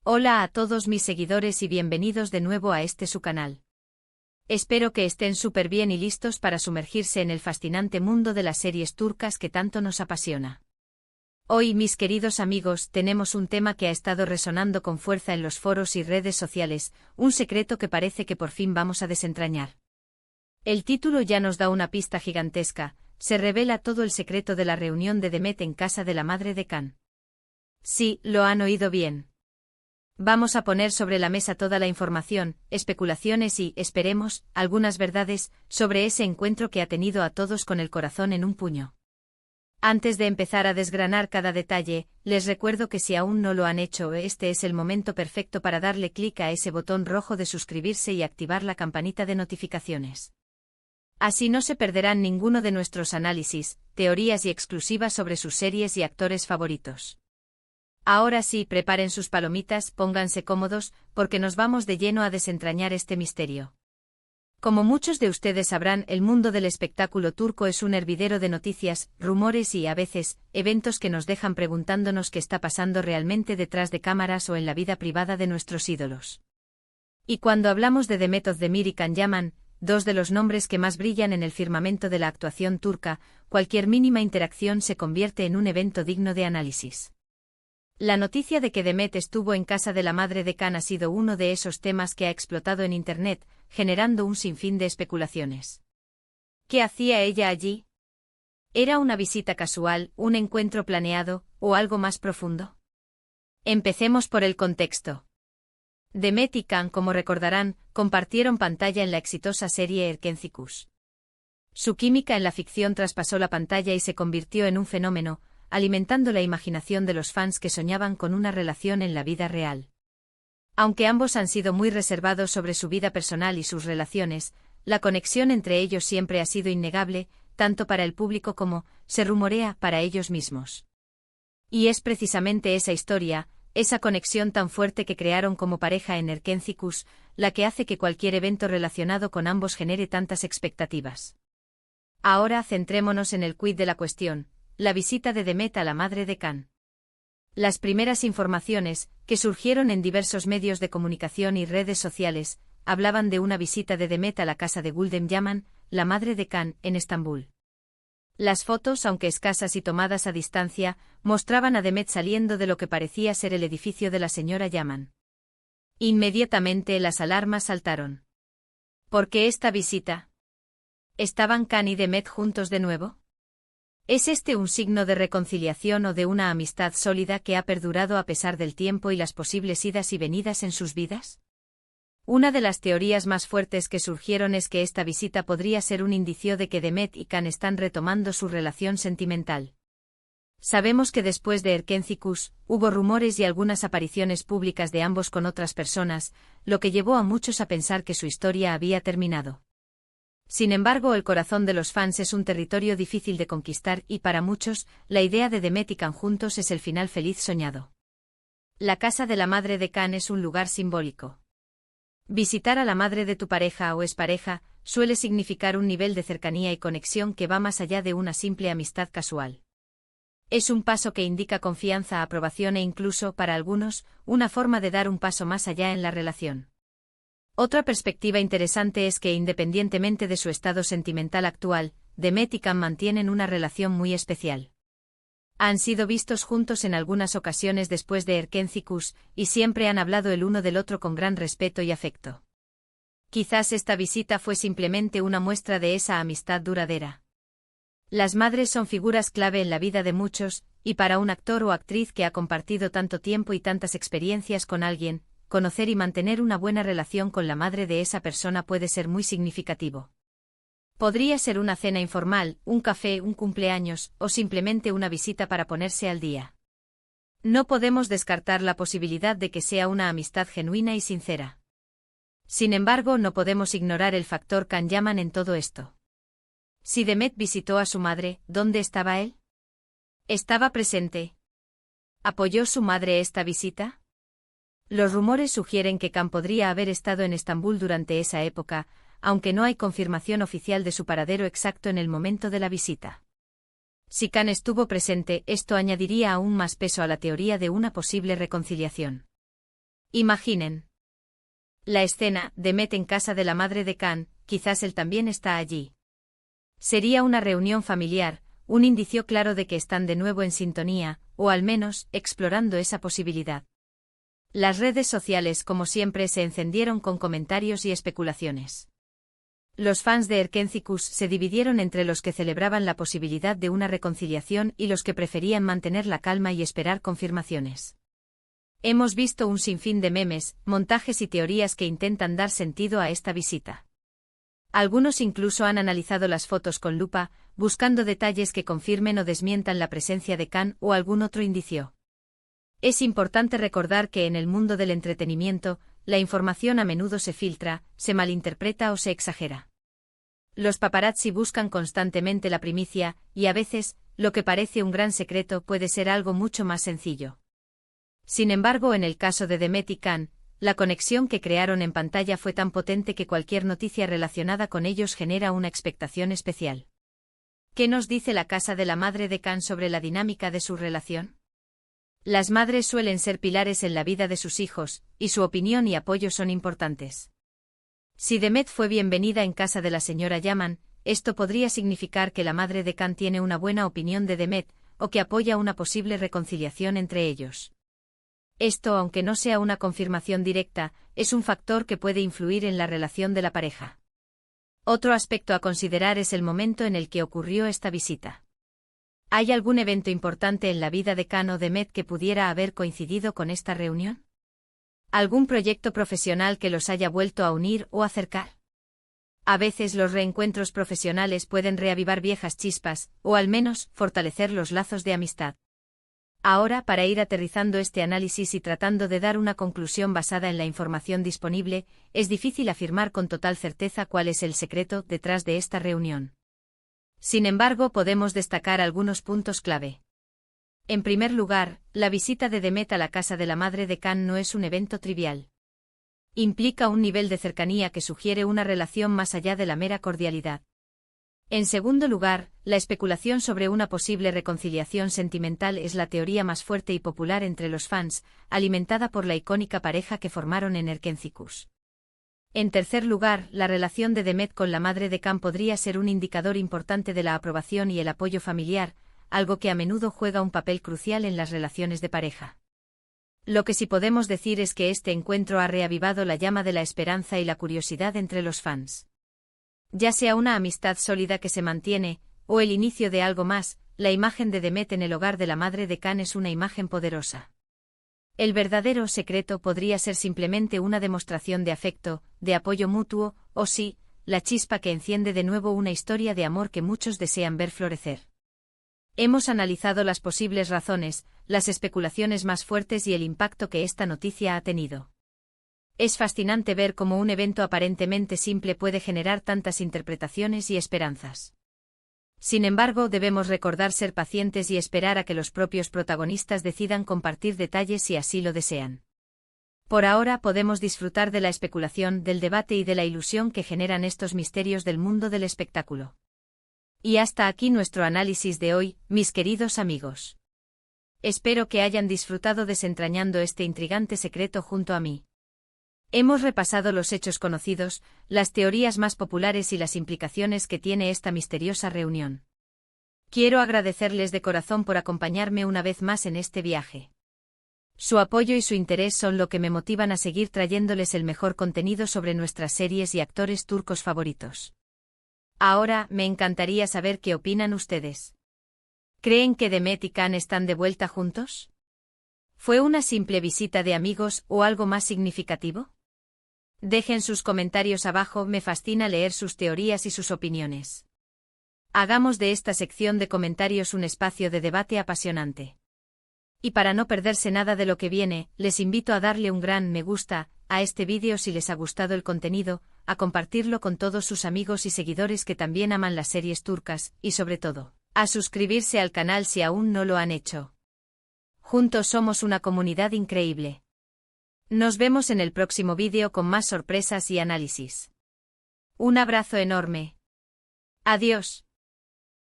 Hola a todos mis seguidores y bienvenidos de nuevo a su canal. Espero que estén súper bien y listos para sumergirse en el fascinante mundo de las series turcas que tanto nos apasiona. Hoy, mis queridos amigos, tenemos un tema que ha estado resonando con fuerza en los foros y redes sociales, un secreto que parece que por fin vamos a desentrañar. El título ya nos da una pista gigantesca, se revela todo el secreto de la reunión de Demet en casa de la madre de Can. Sí, lo han oído bien. Vamos a poner sobre la mesa toda la información, especulaciones y, esperemos, algunas verdades, sobre ese encuentro que ha tenido a todos con el corazón en un puño. Antes de empezar a desgranar cada detalle, les recuerdo que si aún no lo han hecho, este es el momento perfecto para darle clic a ese botón rojo de suscribirse y activar la campanita de notificaciones. Así no se perderán ninguno de nuestros análisis, teorías y exclusivas sobre sus series y actores favoritos. Ahora sí, preparen sus palomitas, pónganse cómodos, porque nos vamos de lleno a desentrañar este misterio. Como muchos de ustedes sabrán, el mundo del espectáculo turco es un hervidero de noticias, rumores y, a veces, eventos que nos dejan preguntándonos qué está pasando realmente detrás de cámaras o en la vida privada de nuestros ídolos. Y cuando hablamos de Demet Özdemir y Can Yaman, dos de los nombres que más brillan en el firmamento de la actuación turca, cualquier mínima interacción se convierte en un evento digno de análisis. La noticia de que Demet estuvo en casa de la madre de Can ha sido uno de esos temas que ha explotado en Internet, generando un sinfín de especulaciones. ¿Qué hacía ella allí? ¿Era una visita casual, un encuentro planeado, o algo más profundo? Empecemos por el contexto. Demet y Can, como recordarán, compartieron pantalla en la exitosa serie Erkencikus. Su química en la ficción traspasó la pantalla y se convirtió en un fenómeno, alimentando la imaginación de los fans que soñaban con una relación en la vida real. Aunque ambos han sido muy reservados sobre su vida personal y sus relaciones, la conexión entre ellos siempre ha sido innegable, tanto para el público como, se rumorea, para ellos mismos. Y es precisamente esa historia, esa conexión tan fuerte que crearon como pareja en Erkencikus, la que hace que cualquier evento relacionado con ambos genere tantas expectativas. Ahora centrémonos en el quid de la cuestión. La visita de Demet a la madre de Can. Las primeras informaciones, que surgieron en diversos medios de comunicación y redes sociales, hablaban de una visita de Demet a la casa de Gülden Yaman, la madre de Can, en Estambul. Las fotos, aunque escasas y tomadas a distancia, mostraban a Demet saliendo de lo que parecía ser el edificio de la señora Yaman. Inmediatamente las alarmas saltaron. ¿Por qué esta visita? ¿Estaban Can y Demet juntos de nuevo? ¿Es este un signo de reconciliación o de una amistad sólida que ha perdurado a pesar del tiempo y las posibles idas y venidas en sus vidas? Una de las teorías más fuertes que surgieron es que esta visita podría ser un indicio de que Demet y Can están retomando su relación sentimental. Sabemos que después de Erkencikus, hubo rumores y algunas apariciones públicas de ambos con otras personas, lo que llevó a muchos a pensar que su historia había terminado. Sin embargo, el corazón de los fans es un territorio difícil de conquistar y para muchos, la idea de Demet y Can juntos es el final feliz soñado. La casa de la madre de Can es un lugar simbólico. Visitar a la madre de tu pareja o expareja suele significar un nivel de cercanía y conexión que va más allá de una simple amistad casual. Es un paso que indica confianza, aprobación e incluso, para algunos, una forma de dar un paso más allá en la relación. Otra perspectiva interesante es que independientemente de su estado sentimental actual, Demet y Can mantienen una relación muy especial. Han sido vistos juntos en algunas ocasiones después de Erkencikus, y siempre han hablado el uno del otro con gran respeto y afecto. Quizás esta visita fue simplemente una muestra de esa amistad duradera. Las madres son figuras clave en la vida de muchos, y para un actor o actriz que ha compartido tanto tiempo y tantas experiencias con alguien, conocer y mantener una buena relación con la madre de esa persona puede ser muy significativo. Podría ser una cena informal, un café, un cumpleaños, o simplemente una visita para ponerse al día. No podemos descartar la posibilidad de que sea una amistad genuina y sincera. Sin embargo, no podemos ignorar el factor Can Yaman en todo esto. Si Demet visitó a su madre, ¿dónde estaba él? ¿Estaba presente? ¿Apoyó su madre esta visita? Los rumores sugieren que Can podría haber estado en Estambul durante esa época, aunque no hay confirmación oficial de su paradero exacto en el momento de la visita. Si Can estuvo presente, esto añadiría aún más peso a la teoría de una posible reconciliación. Imaginen la escena, Demet en casa de la madre de Can, quizás él también está allí. Sería una reunión familiar, un indicio claro de que están de nuevo en sintonía, o al menos, explorando esa posibilidad. Las redes sociales, como siempre, se encendieron con comentarios y especulaciones. Los fans de Erkenciskus se dividieron entre los que celebraban la posibilidad de una reconciliación y los que preferían mantener la calma y esperar confirmaciones. Hemos visto un sinfín de memes, montajes y teorías que intentan dar sentido a esta visita. Algunos incluso han analizado las fotos con lupa, buscando detalles que confirmen o desmientan la presencia de Can o algún otro indicio. Es importante recordar que en el mundo del entretenimiento, la información a menudo se filtra, se malinterpreta o se exagera. Los paparazzi buscan constantemente la primicia, y a veces, lo que parece un gran secreto puede ser algo mucho más sencillo. Sin embargo, en el caso de Demet y Can, la conexión que crearon en pantalla fue tan potente que cualquier noticia relacionada con ellos genera una expectación especial. ¿Qué nos dice la casa de la madre de Can sobre la dinámica de su relación? Las madres suelen ser pilares en la vida de sus hijos, y su opinión y apoyo son importantes. Si Demet fue bienvenida en casa de la señora Yaman, esto podría significar que la madre de Can tiene una buena opinión de Demet, o que apoya una posible reconciliación entre ellos. Esto, aunque no sea una confirmación directa, es un factor que puede influir en la relación de la pareja. Otro aspecto a considerar es el momento en el que ocurrió esta visita. ¿Hay algún evento importante en la vida de Can o Demet que pudiera haber coincidido con esta reunión? ¿Algún proyecto profesional que los haya vuelto a unir o acercar? A veces los reencuentros profesionales pueden reavivar viejas chispas, o al menos, fortalecer los lazos de amistad. Ahora, para ir aterrizando este análisis y tratando de dar una conclusión basada en la información disponible, es difícil afirmar con total certeza cuál es el secreto detrás de esta reunión. Sin embargo, podemos destacar algunos puntos clave. En primer lugar, la visita de Demet a la casa de la madre de Can no es un evento trivial. Implica un nivel de cercanía que sugiere una relación más allá de la mera cordialidad. En segundo lugar, la especulación sobre una posible reconciliación sentimental es la teoría más fuerte y popular entre los fans, alimentada por la icónica pareja que formaron en Erkenciskus. En tercer lugar, la relación de Demet con la madre de Can podría ser un indicador importante de la aprobación y el apoyo familiar, algo que a menudo juega un papel crucial en las relaciones de pareja. Lo que sí podemos decir es que este encuentro ha reavivado la llama de la esperanza y la curiosidad entre los fans. Ya sea una amistad sólida que se mantiene, o el inicio de algo más, la imagen de Demet en el hogar de la madre de Can es una imagen poderosa. El verdadero secreto podría ser simplemente una demostración de afecto, de apoyo mutuo, o sí, la chispa que enciende de nuevo una historia de amor que muchos desean ver florecer. Hemos analizado las posibles razones, las especulaciones más fuertes y el impacto que esta noticia ha tenido. Es fascinante ver cómo un evento aparentemente simple puede generar tantas interpretaciones y esperanzas. Sin embargo, debemos recordar ser pacientes y esperar a que los propios protagonistas decidan compartir detalles si así lo desean. Por ahora podemos disfrutar de la especulación, del debate y de la ilusión que generan estos misterios del mundo del espectáculo. Y hasta aquí nuestro análisis de hoy, mis queridos amigos. Espero que hayan disfrutado desentrañando este intrigante secreto junto a mí. Hemos repasado los hechos conocidos, las teorías más populares y las implicaciones que tiene esta misteriosa reunión. Quiero agradecerles de corazón por acompañarme una vez más en este viaje. Su apoyo y su interés son lo que me motivan a seguir trayéndoles el mejor contenido sobre nuestras series y actores turcos favoritos. Ahora, me encantaría saber qué opinan ustedes. ¿Creen que Demet y Can están de vuelta juntos? ¿Fue una simple visita de amigos o algo más significativo? Dejen sus comentarios abajo, me fascina leer sus teorías y sus opiniones. Hagamos de esta sección de comentarios un espacio de debate apasionante. Y para no perderse nada de lo que viene, les invito a darle un gran me gusta a este vídeo si les ha gustado el contenido, a compartirlo con todos sus amigos y seguidores que también aman las series turcas, y sobre todo, a suscribirse al canal si aún no lo han hecho. Juntos somos una comunidad increíble. Nos vemos en el próximo vídeo con más sorpresas y análisis. Un abrazo enorme. Adiós.